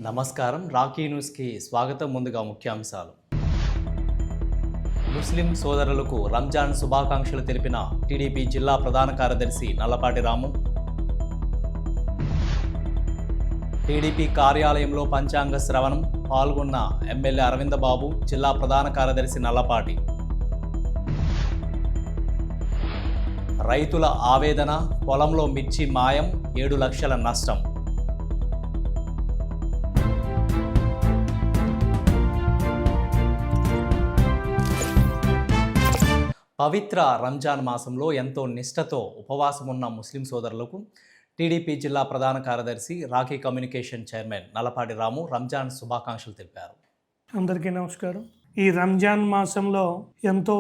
నమస్కారం. రాకీ న్యూస్కి స్వాగతం. ముందుగా ముఖ్యాంశాలు. ముస్లిం సోదరులకు రంజాన్ శుభాకాంక్షలు తెలిపిన టీడీపీ జిల్లా ప్రధాన కార్యదర్శి నల్లపాటి రాము. టీడీపీ కార్యాలయంలో పంచాంగ శ్రవణం పాల్గొన్న ఎమ్మెల్యే అరవింద బాబు, జిల్లా ప్రధాన కార్యదర్శి నల్లపాటి. రైతుల ఆవేదన, పొలంలో మిర్చి మాయం, 7 లక్షల నష్టం. పవిత్ర రంజాన్ మాసంలో ఎంతో నిష్ఠతో ఉపవాసం ఉన్న ముస్లిం సోదరులకు టీడీపీ జిల్లా ప్రధాన కార్యదర్శి, రాకీ కమ్యూనికేషన్ చైర్మన్ నల్లపాటి రాము రంజాన్ శుభాకాంక్షలు తెలిపారు. అందరికీ నమస్కారం. ఈ రంజాన్ మాసంలో ఎంతో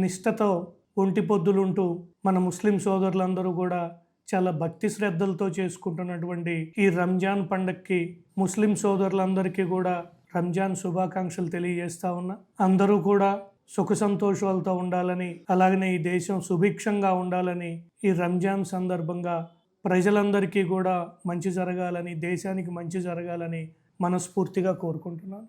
నిష్ఠతో ఒంటి పొద్దులుంటూ మన ముస్లిం సోదరులందరూ కూడా చాలా భక్తి శ్రద్ధలతో చేసుకుంటున్నటువంటి ఈ రంజాన్ పండగకి ముస్లిం సోదరులందరికీ కూడా రంజాన్ శుభాకాంక్షలు తెలియజేస్తా ఉన్నా. అందరూ కూడా సుఖ సంతోషాలతో ఉండాలని, అలాగనే ఈ దేశం సుభిక్షంగా ఉండాలని, ఈ రంజాన్ సందర్భంగా ప్రజలందరికీ కూడా మంచి జరగాలని, దేశానికి మంచి జరగాలని మనస్ఫూర్తిగా కోరుకుంటున్నాను.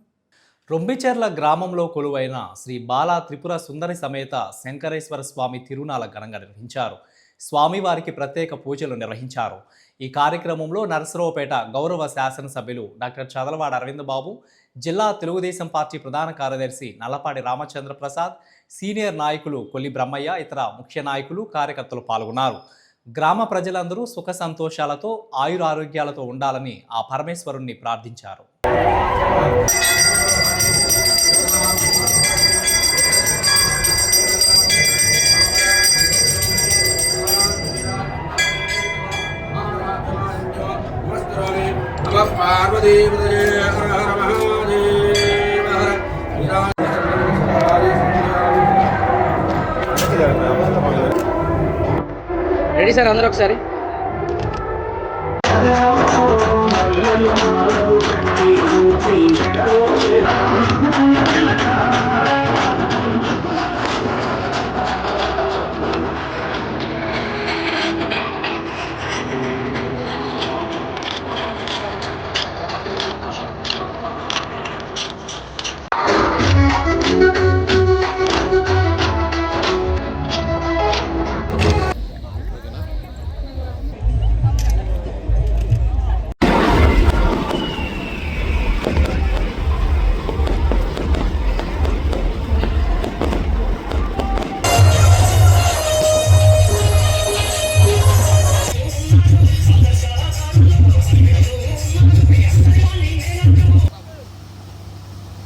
రొంబిచెర్ల గ్రామంలో కొలువైన శ్రీ బాలా త్రిపుర సుందరి సమేత శంకరేశ్వర స్వామి తిరునాళ ఘనంగా నిర్వహించారు. స్వామివారికి ప్రత్యేక పూజలు నిర్వహించారు. ఈ కార్యక్రమంలో నరసరావుపేట గౌరవ శాసనసభ్యులు డాక్టర్ చదలవాడ అరవింద బాబు, జిల్లా తెలుగుదేశం పార్టీ ప్రధాన కార్యదర్శి నల్లపాటి రామచంద్ర ప్రసాద్, సీనియర్ నాయకులు కొల్లి బ్రహ్మయ్య, ఇతర ముఖ్య నాయకులు, కార్యకర్తలు పాల్గొన్నారు. గ్రామ ప్రజలందరూ సుఖ సంతోషాలతో ఆయురారోగ్యాలతో ఉండాలని ఆ పరమేశ్వరుణ్ణి ప్రార్థించారు. రెడీ సార్, అందరూ ఒకసారి.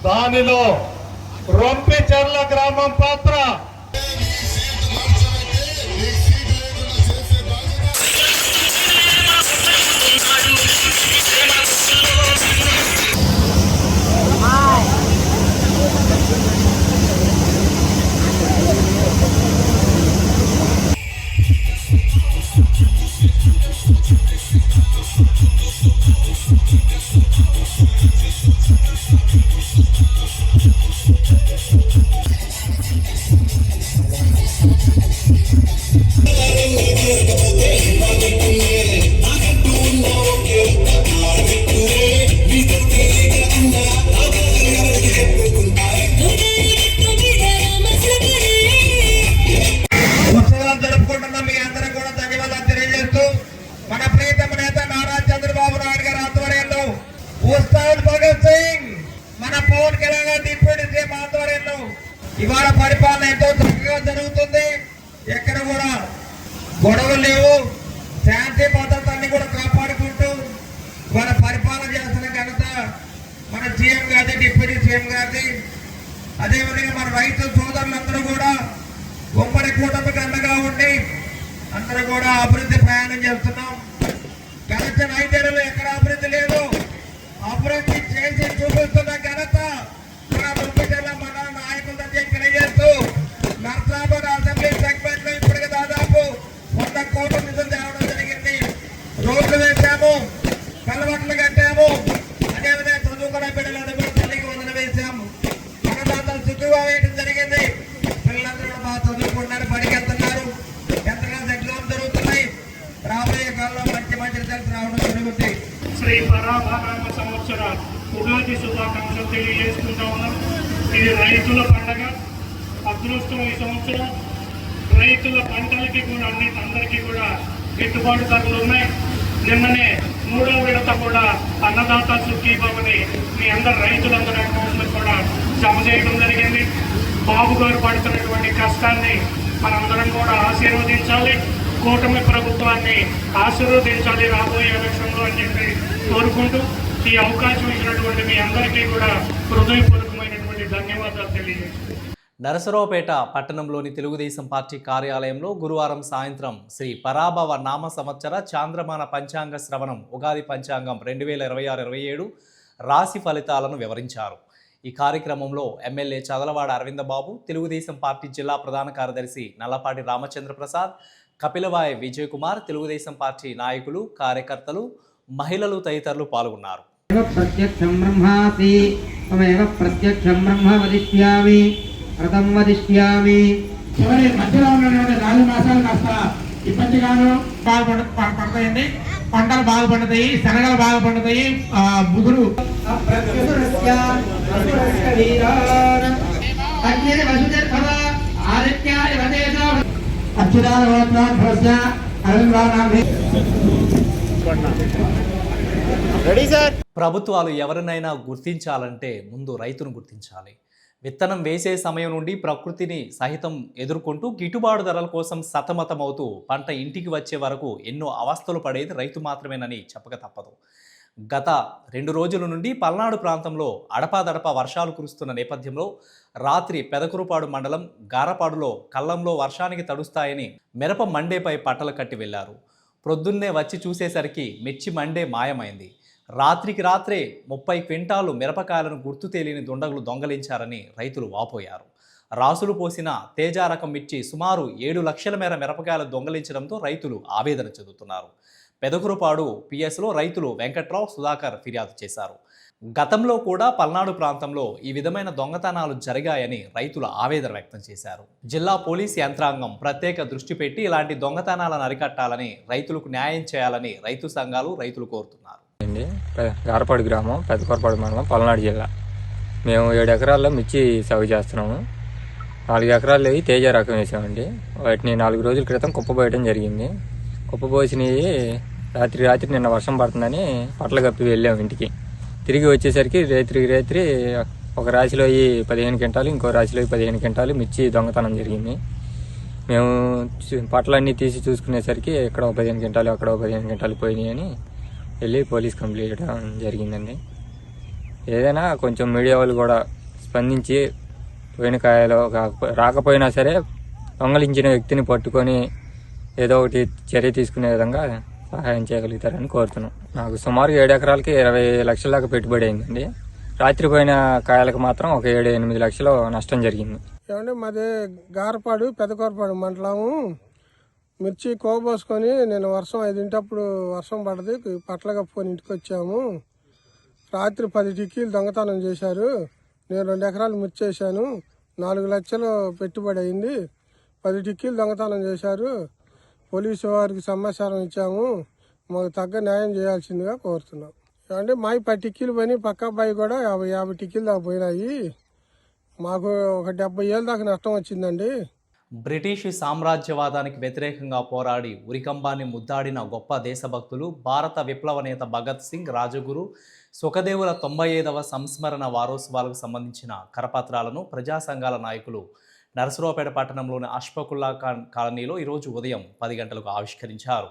దానిలో రొంపిచెర్ల గ్రామం పాత్ర ఇవాళ పరిపాలన ఎంతో చక్కగా జరుగుతుంది. ఎక్కడ కూడా గొడవలు లేవు. శాంతి భద్రతల్ని కూడా కాపాడుకుంటూ ఇవాళ పరిపాలన చేస్తున్న ఘనత మన సీఎం గారి, డిప్యూటీ సీఎం గారిది. అదేవిధంగా మన రైతు సోదరులందరూ కూడా ఉమ్మడి కూటమికి అండగా ఉండి అందరూ కూడా అభివృద్ధి ప్రయాణం చేస్తున్నాం. గడిచిన 5 ఏళ్లలో ఎక్కడ అభివృద్ధి లేదు. అభివృద్ధి చేసి చూపిస్తున్న ఘనత మన రొంపిచెర్ల మన నాయకులతో తెలియజేస్తూ నర్సాబాద్ అసెంబ్లీ సెగ్మెంట్ లో ఇప్పటికి దాదాపు 100 కోట్ల నిధులు తేవడం జరిగింది. రోడ్లు వేసాము, కలవట్లు కట్టాము, అదేవిధంగా చదువుకున్న బిడ్డలందరూ కూడా తల్లికి వందన వేసాము. అన్నదాతలు చుట్టూగా వేయడం జరిగింది. పిల్లలందరూ కూడా బాగా చదువుకుంటున్నారు, పడికెళ్తున్నారు, ఎంతగా ఎగ్జామ్ జరుగుతున్నాయి. రాబోయే కాలంలో మంచి రిజల్ట్స్ రావడం జరుగుతాయి. శ్రీ పరాభనామ సంవత్సర ఉగాది శుభాకాంక్షలు తెలియజేసుకుంటా ఉన్నాం. ఇది రైతుల పండగ, అదృష్టం. ఈ సంవత్సరం రైతుల పంటలకి కూడా అందరికీ కూడా గిట్టుబాటు ధరలు ఉన్నాయి. నిన్ననే 3వ విడత కూడా అన్నదాత సుఖీభవని మీ అందరు రైతులందరి అకౌంట్లో కూడా జమ చేయడం జరిగింది. బాబు గారు పడుతున్నటువంటి కష్టాన్ని మనందరం కూడా ఆశీర్వదించాలి, కూటమి ప్రభుత్వాన్ని ఆశీర్వదించాలి రాబోయే ఎలక్షన్లో అని చెప్పి కోరుకుంటూ ఈ అవకాశం ఇచ్చినటువంటి మీ అందరికీ కూడా హృదయపూర్వకమైనటువంటి ధన్యవాదాలు తెలియజేస్తున్నాను. నరసరావుపేట పట్టణంలోని తెలుగుదేశం పార్టీ కార్యాలయంలో గురువారం సాయంత్రం శ్రీ పరాభవ నామ సంవత్సర చాంద్రమాన పంచాంగ శ్రవణం ఉగాది పంచాంగం 2026-27 రాశి ఫలితాలను వివరించారు. ఈ కార్యక్రమంలో ఎమ్మెల్యే చదలవాడ అరవిందబాబు, తెలుగుదేశం పార్టీ జిల్లా ప్రధాన కార్యదర్శి నల్లపాటి రామచంద్ర ప్రసాద్, కపిలవాయి విజయ్ కుమార్, తెలుగుదేశం పార్టీ నాయకులు, కార్యకర్తలు, మహిళలు తదితరులు పాల్గొన్నారు. ప్రత్యక్షం బ్రహ్మాసి తమేవ ప్రత్యక్షం బ్రహ్మ వదిష్యామి వ్రతం వదిష్యామి. చివరి మధ్యలో ఉన్నటువంటి 4 మాసాలు కాస్త ఇబ్బందిగాను పడతాయండి. పంటలు బాగా పండుతాయి, శనగలు బాగా పండుతాయి. బుధుడు ప్రభుత్వాలు ఎవరినైనా గుర్తించాలంటే ముందు రైతును గుర్తించాలి. విత్తనం వేసే సమయం నుండి ప్రకృతిని సహితం ఎదుర్కొంటూ గిట్టుబాటు ధరల కోసం సతమతమవుతూ పంట ఇంటికి వచ్చే వరకు ఎన్నో అవస్థలు పడేది రైతు మాత్రమేనని చెప్పక తప్పదు. గత 2 రోజుల నుండి పల్నాడు ప్రాంతంలో అడపాదడపా వర్షాలు కురుస్తున్న నేపథ్యంలో రాత్రి పెదకురుపాడు మండలం గారపాడులో కళ్ళంలో వర్షానికి తడుస్తాయని మిరప మండేపై పట్టలు కట్టి వెళ్లారు. ప్రొద్దున్నే వచ్చి చూసేసరికి మిర్చి మండే మాయమైంది. రాత్రికి రాత్రే 30 క్వింటాలు మిరపకాయలను గుర్తు తెలియని దుండగులు దొంగలించారని రైతులు వాపోయారు. రాసులు పోసిన తేజ రకం మిర్చి సుమారు 7 లక్షల మేర మిరపకాయలు దొంగలించడంతో రైతులు ఆవేదన చెందుతున్నారు. పెదకురుపాడు పిఎస్లో రైతులు వెంకట్రావు, సుధాకర్ ఫిర్యాదు చేశారు. గతంలో కూడా పల్నాడు ప్రాంతంలో ఈ విధమైన దొంగతనాలు జరిగాయని రైతులు ఆవేదన వ్యక్తం చేశారు. జిల్లా పోలీస్ యంత్రాంగం ప్రత్యేక దృష్టి పెట్టి ఇలాంటి దొంగతనాలను అరికట్టాలని, రైతులకు న్యాయం చేయాలని రైతు సంఘాలు, రైతులు కోరుతున్నారు. గారపాడు గ్రామం, పెదకొరపాడు మండలం, పల్నాడు జిల్లా. మేము 7 ఎకరాల్లో మిర్చి సాగు చేస్తున్నాము. 4 ఎకరాల్లో తేజ రకం వేసామండి. వాటిని 4 రోజుల క్రితం కుప్పపోయడం జరిగింది. కుప్పపోసినవి రాత్రి నిన్న వర్షం పడుతుందని పట్ల కప్పి వెళ్ళాము ఇంటికి. తిరిగి వచ్చేసరికి రేత్రి ఒక రాశిలో 15 క్వింటాలు, ఇంకో రాశిలో 15 క్వింటాలు మిర్చి దొంగతనం జరిగింది. మేము పట్లన్నీ తీసి చూసుకునేసరికి ఇక్కడ 15 క్వింటాలు, అక్కడ 15 క్వింటాలు పోయినాయి అని వెళ్ళి పోలీస్ కంప్లైంట్ చేయడం జరిగిందండి. ఏదైనా కొంచెం మీడియా వాళ్ళు కూడా స్పందించి పోయిన కాయలు రాకపోయినా సరే దొంగలించిన వ్యక్తిని పట్టుకొని ఏదో ఒకటి చర్య తీసుకునే విధంగా సహాయం చేయగలుగుతారని కోరుతున్నాం. నాకు సుమారు 7 ఎకరాలకి 20 లక్షల దాకా పెట్టుబడి అయిందండి. రాత్రి పోయిన కాయలకు మాత్రం ఒక 7-8 లక్షలు నష్టం జరిగింది. ఏమంటే మాది గారపాడు, పెదకొరపాడు మండలము. మిర్చి కోబోసుకొని నేను వర్షం 5 వర్షం పడ్డది, పట్ల కప్పుకొని ఇంటికి వచ్చాము. రాత్రి 10 టిక్కీలు దొంగతనం చేశారు. నేను 2 ఎకరాలు మిర్చి వేసాను. 4 లక్షలు పెట్టుబడి అయింది. 10 టిక్కీలు దొంగతనం చేశారు. పోలీసు వారికి సమాచారం ఇచ్చాము. మాకు తగ్గ న్యాయం చేయాల్సిందిగా కోరుతున్నాం. అంటే మావి 10 టిక్కీలు పోయినాయి, పక్క అబ్బాయి కూడా 50 టిక్కీలు దాకా పోయినాయి. మాకు ఒక 70 ఏళ్ళ దాకా నష్టం వచ్చిందండి. బ్రిటిష్ సామ్రాజ్యవాదానికి వ్యతిరేకంగా పోరాడి ఉరికంబాన్ని ముద్దాడిన గొప్ప దేశభక్తులు భారత విప్లవ నేత భగత్ సింగ్, రాజగురు, సుఖదేవుల 95వ సంస్మరణ వారోత్సవాలకు సంబంధించిన కరపత్రాలను ప్రజా సంఘాల నాయకులు నరసరావుపేట పట్టణంలోని అష్ఫకుల్లా ఖాన్ కాలనీలో ఈరోజు ఉదయం 10 గంటలకు ఆవిష్కరించారు.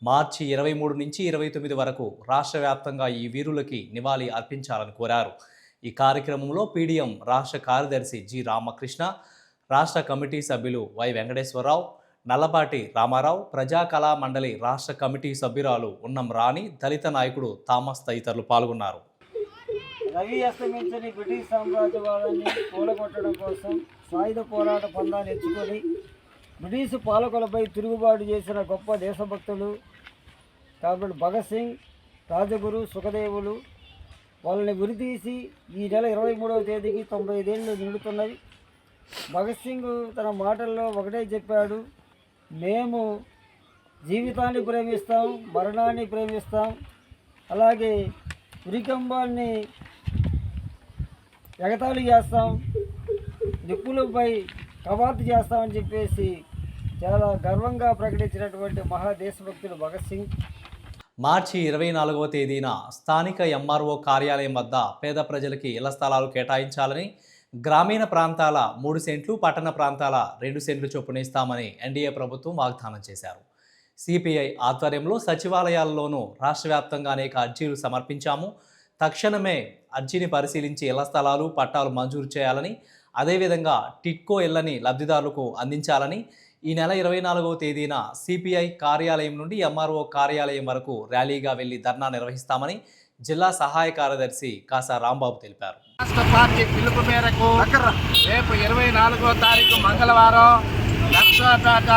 మార్చి 23 నుంచి 29 వరకు రాష్ట్ర వ్యాప్తంగా ఈ వీరులకి నివాళి అర్పించాలని కోరారు. ఈ కార్యక్రమంలో పీడీఎం రాష్ట్ర కార్యదర్శి జి రామకృష్ణ, రాష్ట్ర కమిటీ సభ్యులు వై వెంకటేశ్వరరావు, నల్లపాటి రామారావు, ప్రజా కళా మండలి రాష్ట్ర కమిటీ సభ్యురాలు ఉన్నం రాణి, దళిత నాయకుడు థామస్ తదితరులు పాల్గొన్నారు. రవి అస్తమించని బ్రిటిష్ సామ్రాజ్యవాదాన్ని కూలగొట్టడం కోసం సాయుధ పోరాట పందాన్ని ఎంచుకొని బ్రిటిష్ పాలకులపై తిరుగుబాటు చేసిన గొప్ప దేశభక్తులు కాబట్టి భగత్ సింగ్, రాజగురు, సుఖదేవులు వాళ్ళని ఉరితీసి ఈ నెల 23వ తేదీకి 95 ఏళ్ళు నిండుతున్నవి. భగత్ సింగ్ తన మాటల్లో ఒకటే చెప్పాడు, మేము జీవితాన్ని ప్రేమిస్తాం, మరణాన్ని ప్రేమిస్తాం అలాగే ఉరికంబాల్ని ఎగతాళి చేస్తాం, నిప్పులపై కవాతు చేస్తామని చెప్పేసి చాలా గర్వంగా ప్రకటించినటువంటి మహాదేశభక్తుడు భగత్ సింగ్. మార్చి 24వ తేదీన స్థానిక ఎంఆర్ఓ కార్యాలయం వద్ద పేద ప్రజలకి ఇళ్ల స్థలాలు కేటాయించాలని, గ్రామీణ ప్రాంతాల 3 సెంట్లు, పట్టణ ప్రాంతాల 2 సెంట్లు చొప్పున ఇస్తామని ఎన్డీఏ ప్రభుత్వం వాగ్దానం చేశారు. సిపిఐ ఆధ్వర్యంలో సచివాలయాల్లోనూ రాష్ట్ర వ్యాప్తంగా అనేక అర్జీలు సమర్పించాము. తక్షణమే అర్జీని పరిశీలించి ఇళ్ల స్థలాలు, పట్టాలు మంజూరు చేయాలని, అదేవిధంగా టిట్కో ఇళ్లని లబ్ధిదారులకు అందించాలని ఈ నెల 24వ తేదీన సిపిఐ కార్యాలయం నుండి ఎంఆర్ఓ కార్యాలయం వరకు ర్యాలీగా వెళ్లి ధర్నా నిర్వహిస్తామని జిల్లా సహాయ కార్యదర్శి కాసా రాంబాబు తెలిపారు. రాష్ట్ర పార్టీ పిలుపు మేరకు రేపు 24వ తారీఖు మంగళవారం నర్సాపేట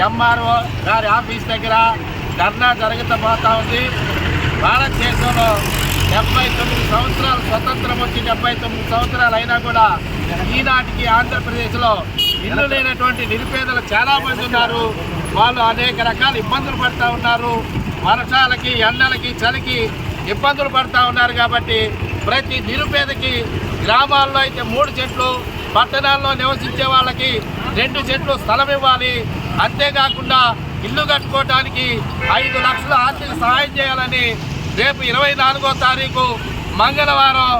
ఎంఆర్ఓ గారి ఆఫీస్ దగ్గర ధర్నా జరగబోతా ఉంది. భారతదేశంలో 79 సంవత్సరాలు స్వతంత్రం వచ్చి 79 సంవత్సరాలు అయినా కూడా ఈనాటికి ఆంధ్రప్రదేశ్లో ఇల్లు లేనటువంటి నిరుపేదలు చాలామంది ఉన్నారు. వాళ్ళు అనేక రకాల ఇబ్బందులు పడుతూ ఉన్నారు. వర్షాలకి, ఎండలకి, చలికి ఇబ్బందులు పడుతూ ఉన్నారు. కాబట్టి ప్రతి నిరుపేదకి గ్రామాల్లో అయితే 3 సెంట్లు, పట్టణాల్లో నివసించే వాళ్ళకి 2 సెంట్లు స్థలం ఇవ్వాలి. అంతేకాకుండా ఇల్లు కట్టుకోవడానికి 5 లక్షల ఆర్థిక సహాయం చేయాలని రేపు 24వ తారీఖు మంగళవారం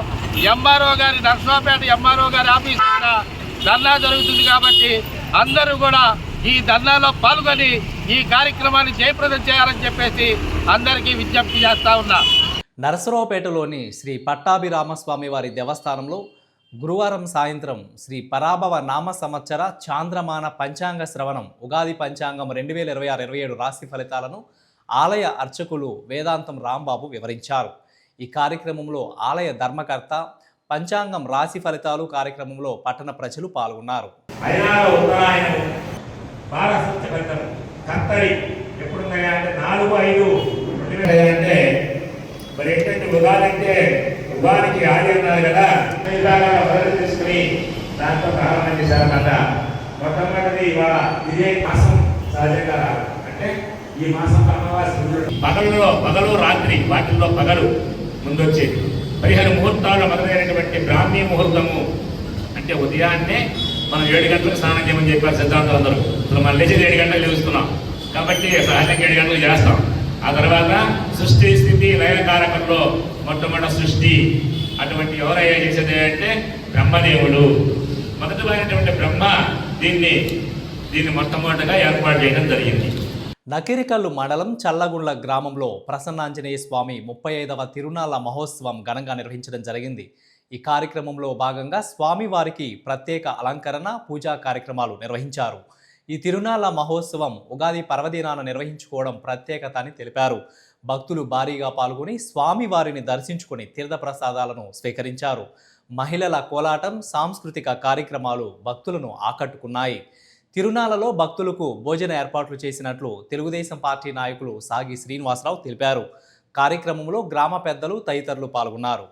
ఎంఆర్ఓ గారి నర్సాపేట ఎంఆర్ఓ గారి ఆఫీస్ దగ్గర ధర్నా జరుగుతుంది. కాబట్టి అందరూ కూడా ఈ ధర్నాలో పాల్గొని ఈ కార్యక్రమాన్ని జయప్రదం చేయాలని చెప్పేసి అందరికీ విజ్ఞప్తి చేస్తా ఉన్నా. నరసరావుపేటలోని శ్రీ పట్టాభిరామస్వామి వారి దేవస్థానంలో గురువారం సాయంత్రం శ్రీ పరాభవ నామ సంవత్సర చాంద్రమాన పంచాంగ శ్రవణం ఉగాది పంచాంగం 2026-27 రాశి ఫలితాలను ఆలయ అర్చకులు వేదాంతం రాంబాబు వివరించారు. ఈ కార్యక్రమంలో ఆలయ ధర్మకర్త, పంచాంగం రాశి ఫలితాలు కార్యక్రమంలో పట్టణ ప్రజలు పాల్గొన్నారు. మరి ఏంటంటే ఉగాదికి ఆది ఉన్నారు కదా, తీసుకుని దాంతో ప్రారంభం చేశారన్నమాట. మొట్టమొదటిది ఇవాళ ఇదే మాసం సహజంగా అంటే ఈ మాసం అమావాస్య పగలు రాత్రి వాటిల్లో పగలు ముందొచ్చేది. 15 ముహూర్తాలు మొదలైనటువంటి బ్రాహ్మీ ముహూర్తము అంటే ఉదయాన్నే మనం 7 గంటలకు స్నానం చేయమని చెప్పారు సిద్ధాంతులు అందరూ. ఇప్పుడు మనం లేచేది 7 గంటలకు లేస్తున్నాం కాబట్టి సహజంగా 7 గంటలకు చేస్తాం. ఆ తర్వాత సృష్టి స్థితి లయకారకంలో మొట్టమొదటి సృష్టి అటువంటి ఎవరయ్యా చేసేది అంటే బ్రహ్మదేవుడు. మొదటివైనటువంటి బ్రహ్మ దీన్ని మొట్టమొదటిగా ఏర్పాటు చేయడం జరిగింది. నకిరికల్లు మండలం చల్లగుండ్ల గ్రామంలో ప్రసన్నాంజనేయ స్వామి 35వ తిరునాళ్ల మహోత్సవం ఘనంగా నిర్వహించడం జరిగింది. ఈ కార్యక్రమంలో భాగంగా స్వామివారికి ప్రత్యేక అలంకరణ, పూజా కార్యక్రమాలు నిర్వహించారు. ఈ తిరునాళ్ల మహోత్సవం ఉగాది పర్వదినాన నిర్వహించుకోవడం ప్రత్యేకత అని తెలిపారు. భక్తులు భారీగా పాల్గొని స్వామివారిని దర్శించుకుని తీర్థప్రసాదాలను స్వీకరించారు. మహిళల కోలాటం, సాంస్కృతిక కార్యక్రమాలు భక్తులను ఆకట్టుకున్నాయి. తిరునాళ్లలో భక్తులకు భోజన ఏర్పాట్లు చేసినట్లు తెలుగుదేశం పార్టీ నాయకులు సాగి శ్రీనివాసరావు తెలిపారు. కార్యక్రమంలో గ్రామ పెద్దలు తదితరులు పాల్గొన్నారు.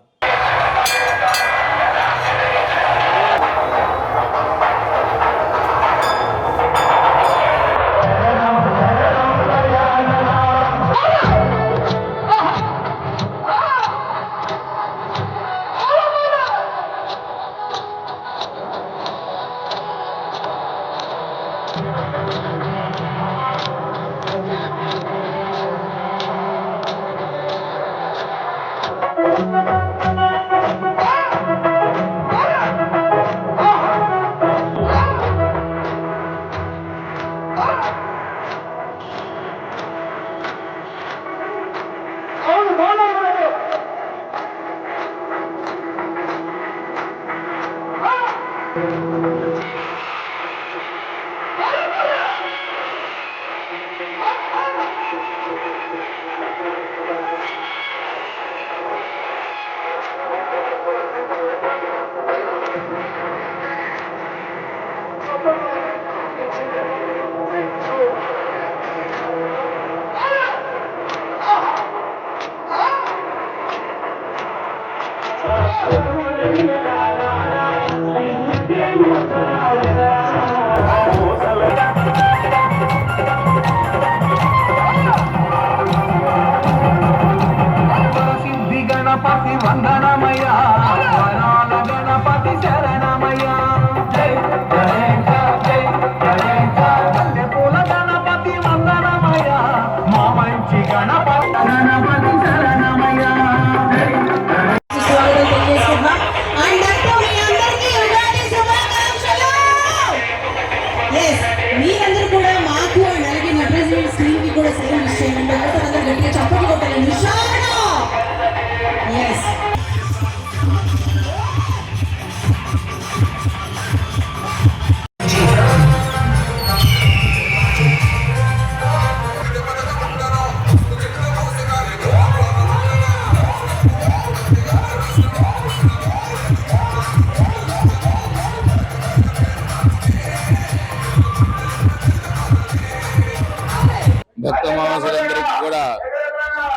భక్త మహాశయులందరికీ కూడా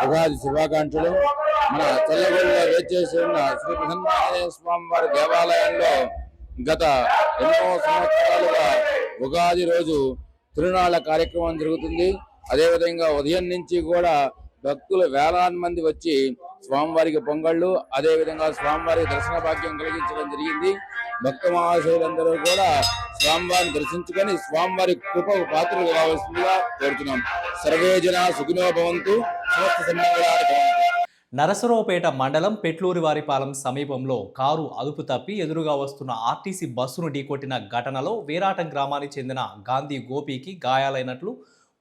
ఉగాది శుభాకాంక్షలు. మన చల్లగొండలో వేచేసి ఉన్న శ్రీ ప్రసన్నాంజనేయ స్వామి వారి దేవాలయంలో గత ఎన్నో సంవత్సరాలుగా ఉగాది రోజు తిరునాళ్ల కార్యక్రమం జరుగుతుంది. అదేవిధంగా ఉదయం నుంచి కూడా భక్తులు వేలాది మంది వచ్చి స్వామివారికి పొంగళ్ళు, అదేవిధంగా స్వామివారికి దర్శన భాగ్యం కలిగించడం జరిగింది. భక్త మహాశయులందరూ కూడా స్వామివారిని దర్శించుకొని స్వామివారి కృపకు పాత్రలు కావాల్సిందిగా కోరుతున్నాం. సర్వే జన సుఖినో భవంతు, సమస్త సన్మంగళాని భవంతు. నరసరావుపేట మండలం పెట్లూరివారిపాలెం సమీపంలో కారు అదుపు తప్పి ఎదురుగా వస్తున్న ఆర్టీసీ బస్సును ఢీకొట్టిన ఘటనలో వీరాటం గ్రామానికి చెందిన గాంధీ గోపికి గాయాలైనట్లు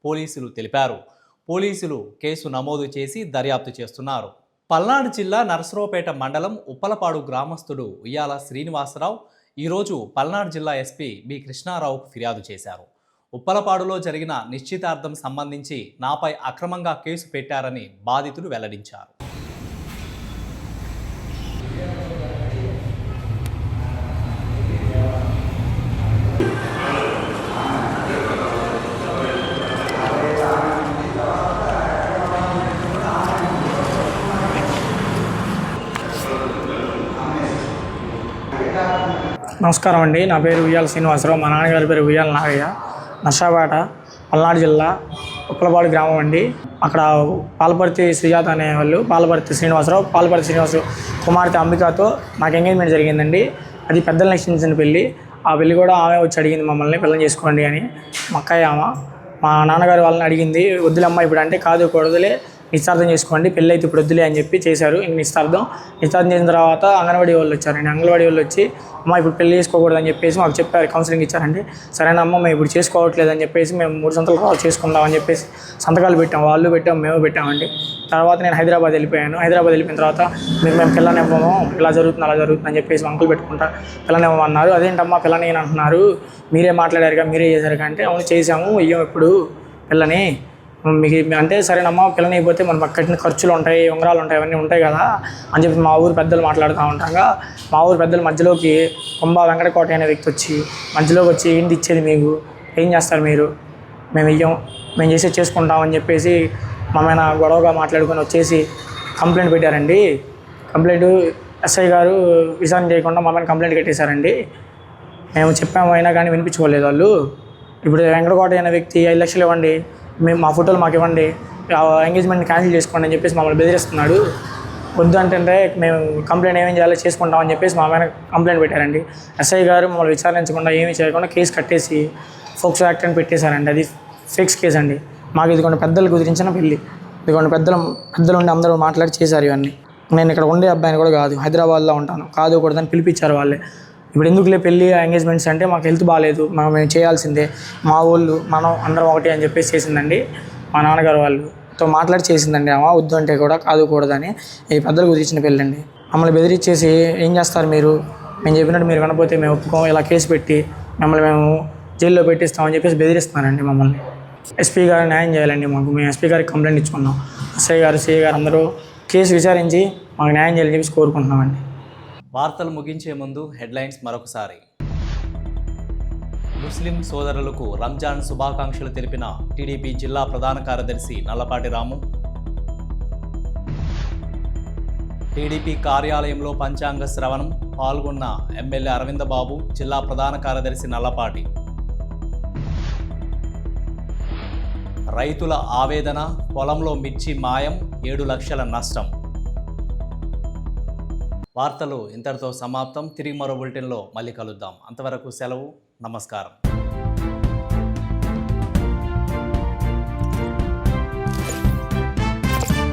పోలీసులు తెలిపారు. పోలీసులు కేసు నమోదు చేసి దర్యాప్తు చేస్తున్నారు. పల్నాడు జిల్లా నరసరావుపేట మండలం ఉప్పలపాడు గ్రామస్తుడు ఉయ్యాల శ్రీనివాసరావు ఈరోజు పల్నాడు జిల్లా ఎస్పీ బి కృష్ణారావుకు ఫిర్యాదు చేశారు. ఉప్పలపాడులో జరిగిన నిశ్చితార్థం సంబంధించి నాపై అక్రమంగా కేసు పెట్టారని బాధితులు వెల్లడించారు. నమస్కారం అండి. నా పేరు ఉయ్యాల శ్రీనివాసరావు. మా నాన్నగారి పేరు ఉయ్యాల నాగయ్య. నర్సాపేట పల్నాడు జిల్లా ఉప్పలపాడు గ్రామం అండి. అక్కడ పాలపర్తి శ్రీజాత అనేవాళ్ళు, పాలపర్తి శ్రీనివాసరావు కుమార్తె అంబికతో నాకు ఎంగేజ్మెంట్ జరిగిందండి. అది పెద్దలు నిశ్చయించిన పెళ్ళి. ఆ పెళ్ళి కూడా ఆమె వచ్చి అడిగింది మమ్మల్ని పిల్లలు చేసుకోండి అని. మా అక్కయ్య ఆమె మా నాన్నగారు వాళ్ళని అడిగింది. వద్దులమ్మ ఇప్పుడు అంటే, కాదు కొడదులే నిశ్చార్థం చేసుకోండి, పెళ్ళి అయితే ఇప్పుడు వద్దులే అని చెప్పి చేశారు. ఇంక నిశ్చార్థం చేసిన తర్వాత అంగన్వాడీ వాళ్ళు వచ్చారండి. అంగన్వాడీ వాళ్ళు వచ్చి అమ్మ ఇప్పుడు పెళ్ళి చేసుకోకూడదు అని చెప్పేసి మాకు చెప్పారు, కౌన్సిలింగ్ ఇచ్చారండి. సరేనమ్మ మేము ఇప్పుడు చేసుకోవట్లేదు అని చెప్పేసి మేము 3 సంవత్సరాలు చేసుకుందాం అని చెప్పేసి సంతకాలు పెట్టాం. వాళ్ళు పెట్టాం, మేము పెట్టామండి. తర్వాత నేను హైదరాబాద్ వెళ్ళిపోయాను. హైదరాబాద్ వెళ్ళిపోయిన తర్వాత మేము పిల్లనివ్వము, ఇలా జరుగుతుంది అలా జరుగుతుంది అని చెప్పేసి అంకులు పెట్టుకుంటా పిల్లనివ్వమన్నారు. అదేంటమ్మా పిల్లని అంటున్నారు, మీరే మాట్లాడారుగా, మీరే చేశారు అంటే, అవును చేసాము, ఇయ్యం ఇప్పుడు పిల్లని మీకు అంటే, సరేనమ్మా పిల్లని అయిపోతే మన కట్టిన ఖర్చులు ఉంటాయి, ఉంగరాలు ఉంటాయి, అవన్నీ ఉంటాయి కదా అని చెప్పి మా ఊరు పెద్దలు మాట్లాడుతూ ఉంటాగా, మా ఊరు పెద్దల మధ్యలోకి కొంబా వెంకటకోట అనే వ్యక్తి వచ్చి మధ్యలోకి వచ్చి ఏంటి ఇచ్చేది మీకు, ఏం చేస్తారు మీరు, మేము ఇయ్యం, మేము చేసుకుంటామని చెప్పేసి మా మీద గొడవగా మాట్లాడుకొని వచ్చేసి కంప్లైంట్ పెట్టారండి. కంప్లైంట్ ఎస్ఐ గారు విచారణ చేయకుండా మా మీద కంప్లైంట్ కట్టేశారండి. మేము చెప్పాము, అయినా కానీ వినిపించుకోలేదు వాళ్ళు. ఇప్పుడు వెంకటకోట అనే వ్యక్తి 5 లక్షలు ఇవ్వండి, మేము మా ఫోటోలు మాకు ఇవ్వండి, ఎంగేజ్మెంట్ని క్యాన్సిల్ చేసుకోండి అని చెప్పేసి మమ్మల్ని బెదిరిస్తున్నాడు. వద్దు అంటే మేము కంప్లైంట్ ఏమేం చేయాలో చేసుకుంటామని చెప్పేసి మా మీద కంప్లైంట్ పెట్టారండి. ఎస్ఐ గారు మమ్మల్ని విచారించకుండా ఏమీ చేయకుండా కేసు కట్టేసి ఫోక్సో యాక్ట్ అని పెట్టేశారండి. అది ఫిక్స్ కేసు అండి. మాకు ఇదిగోండి పెద్దలు కుదిరించిన పెళ్ళి, ఇదిగోండి పెద్దలు ఉండి అందరూ మాట్లాడి చేశారు ఇవన్నీ. నేను ఇక్కడ ఉండే అబ్బాయిని కూడా కాదు, హైదరాబాద్లో ఉంటాను, కాదు కూడదని పిలిపించారు వాళ్ళే. ఇప్పుడు ఎందుకులే పెళ్ళి ఎంగేజ్మెంట్స్ అంటే, మాకు హెల్త్ బాగాలేదు, మేము చేయాల్సిందే, మా వాళ్ళు మనం అందరం ఒకటి అని చెప్పేసి చేసిందండి. మా నాన్నగారు వాళ్ళతో మాట్లాడి చేసిందండి. ఆమె వద్దు అంటే కూడా కాదు కూడదని. ఈ పెద్దలు కుదిరించిన పెళ్ళండి. మమ్మల్ని బెదిరించేసి ఏం చేస్తారు మీరు, మేము చెప్పినట్టు మీరు వినకపోతే మేము ఒప్పుకోం, ఇలా కేసు పెట్టి మిమ్మల్ని మేము జైల్లో పెట్టిస్తామని చెప్పేసి బెదిరిస్తున్నారండి మమ్మల్ని. ఎస్పీ గారు న్యాయం చేయాలండి మాకు. మేము ఎస్పీ గారికి కంప్లైంట్ ఇచ్చుకున్నాం. ఎస్ఐ గారు, సిఐ గారు అందరూ కేసు విచారించి మాకు న్యాయం చేయాలని చెప్పేసి కోరుకుంటున్నామండి. వార్తలు ముగించే ముందు హెడ్లైన్స్ మరొకసారి. ముస్లిం సోదరులకు రంజాన్ శుభాకాంక్షలు తెలిపిన టీడీపీ జిల్లా ప్రధాన కార్యదర్శి నల్లపాటి రాము. టీడీపీ కార్యాలయంలో పంచాంగ శ్రవణం పాల్గొన్న ఎమ్మెల్యే అరవిందబాబు, జిల్లా ప్రధాన కార్యదర్శి నల్లపాటి. రైతుల ఆవేదన, పొలంలో మిర్చి మాయం, 7 లక్షల నష్టం. వార్తలు ఇంతటితో సమాప్తం. తిరిగి మరో బులెటిన్లో మళ్ళీ కలుద్దాం. అంతవరకు సెలవు. నమస్కారం.